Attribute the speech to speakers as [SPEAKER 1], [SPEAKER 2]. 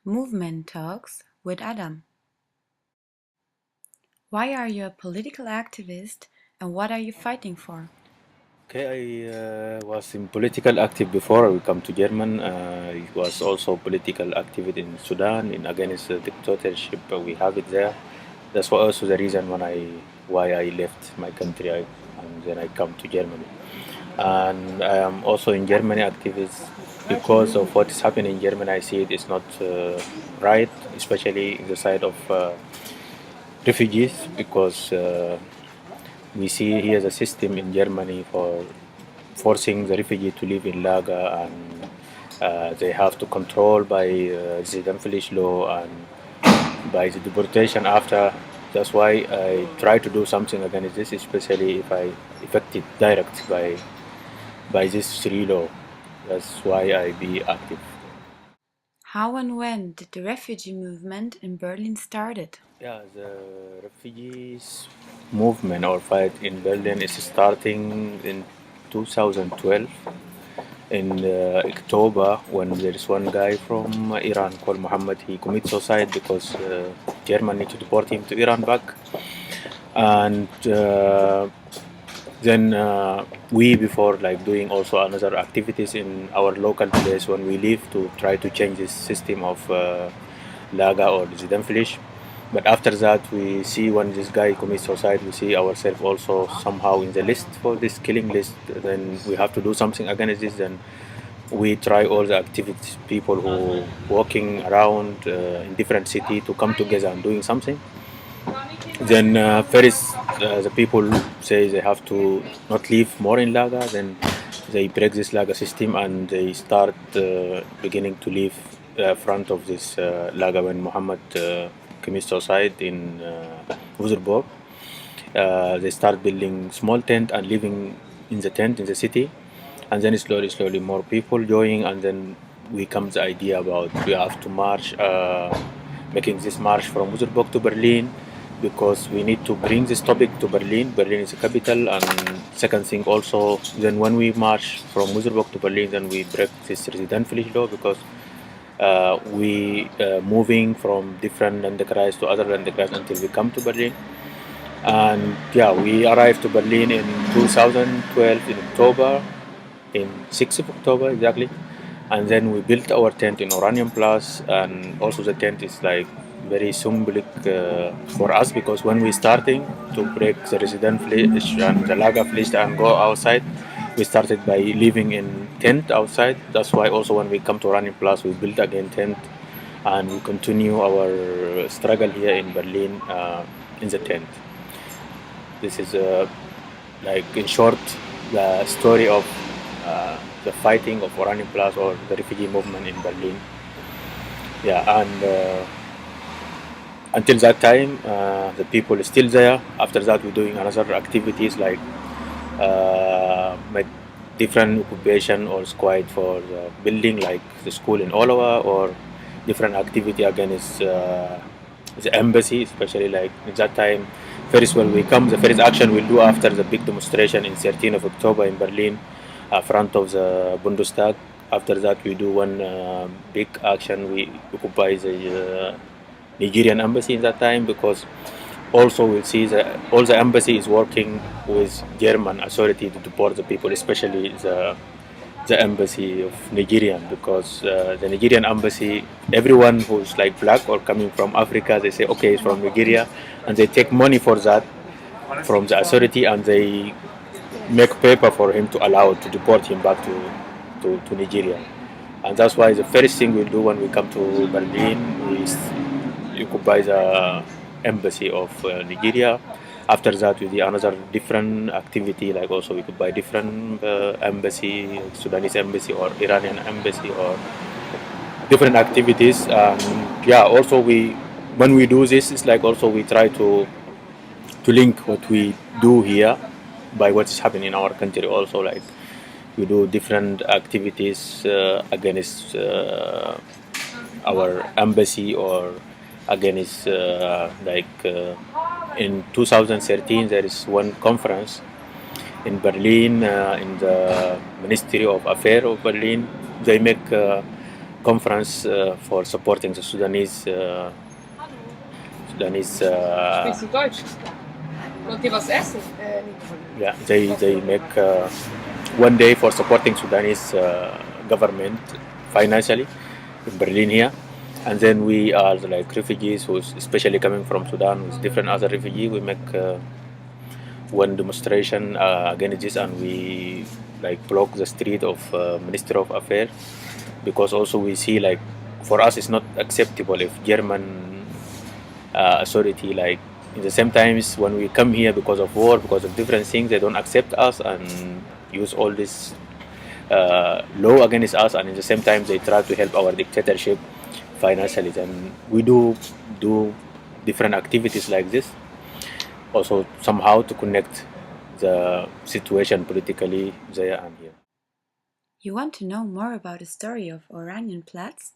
[SPEAKER 1] Movement Talks with Adam. Why are you a political activist and what are you fighting for?
[SPEAKER 2] Okay, I was in political active before I come to German. I was also political active in Sudan in against the dictatorship. We have it there. That's also the reason why I left my country and then I come to Germany. And I am also in Germany activist because of what is happening in Germany. I see it is not right, especially in the side of refugees, because we see here the system in Germany for forcing the refugee to live in Lager, and they have to control by the Dumfries law and by the deportation after. That's why I try to do something against this, especially if I affected direct by this three law. That's why I be active.
[SPEAKER 1] How and when did the refugee movement in Berlin started?
[SPEAKER 2] Yeah, the refugees movement or fight in Berlin is starting in 2012 in October, when there is one guy from Iran called Muhammad. He commits suicide because Germany need to deport him to Iran back. And then we, before like doing also another activities in our local place, when we leave to try to change this system of Laga or Zidanfilish. But after that, we see when this guy commits suicide, we see ourselves also somehow in the list for this killing list. Then we have to do something against this. Then we try all the activities, people who walking around in different city to come together and doing something. Then first the people say they have to not live more in Laga. Then they break this Laga system and they start beginning to live front of this Laga when Muhammad commits suicide in Wuzurborg. They start building small tent and living in the tent in the city, and then slowly more people joining, and then we come the idea about we have to march, making this march from Wuzurborg to Berlin, because we need to bring this topic to Berlin. Berlin is the capital, and second thing also, then when we march from Wuzurborg to Berlin, then we break this residential law, because we moving from different Landkreis to other Landkreis until we come to Berlin. And yeah, we arrived to Berlin in 2012 in October, in 6th of October exactly. And then we built our tent in Oranienplatz, and also the tent is like very symbolic for us, because when we starting to break the resident flesh and the lager flesh and go outside, we started by living in tent outside. That's why also when we come to Oranienplatz, we built again tent, and we continue our struggle here in Berlin in the tent. This is like in short the story of the fighting of Oranienplatz or the refugee movement in Berlin. Yeah, and until that time, the people is still there. After that, we're doing another activities like make different occupation or squad for the building, like the school in Ohlauer, or different activity against the embassy, especially like at that time. First, when we come, the first action we'll do after the big demonstration in 13th of October in Berlin, front of the Bundestag. After that, we do one big action. We occupy the Nigerian embassy in that time, because also we'll see that all the embassy is working with German authority to deport the people, especially the embassy of Nigerian, because the Nigerian embassy, everyone who's like black or coming from Africa, they say okay, it's from Nigeria, and they take money for that from the authority, and they make paper for him to allow to deport him back to Nigeria. And that's why the first thing we'll do when we come to Berlin is occupy the embassy of Nigeria. After that, we do another different activity, like also we could buy different embassy, Sudanese embassy or Iranian embassy, or different activities. And yeah, also we when we do this, it's like also we try to link what we do here by what's happening in our country. Also, like we do different activities against our embassy, or against in 2013 there is one conference in Berlin in the Ministry of Affairs of Berlin. They make conference for supporting the Sudanese.
[SPEAKER 3] Sprichst du Deutsch? Wollt ihr was essen?
[SPEAKER 2] Yeah, they make one day for supporting Sudanese government financially in Berlin here, and then we are like refugees who's especially coming from Sudan with different other refugees. We make one demonstration against this, and we like block the street of Minister of Affairs, because also we see like for us it's not acceptable if German authority like in the same times when we come here because of war, because of different things, they don't accept us and use all this law against us, and in the same time they try to help our dictatorship financially. And we do different activities like this also somehow to connect the situation politically there and here.
[SPEAKER 1] You want to know more about the story of Oranienplatz?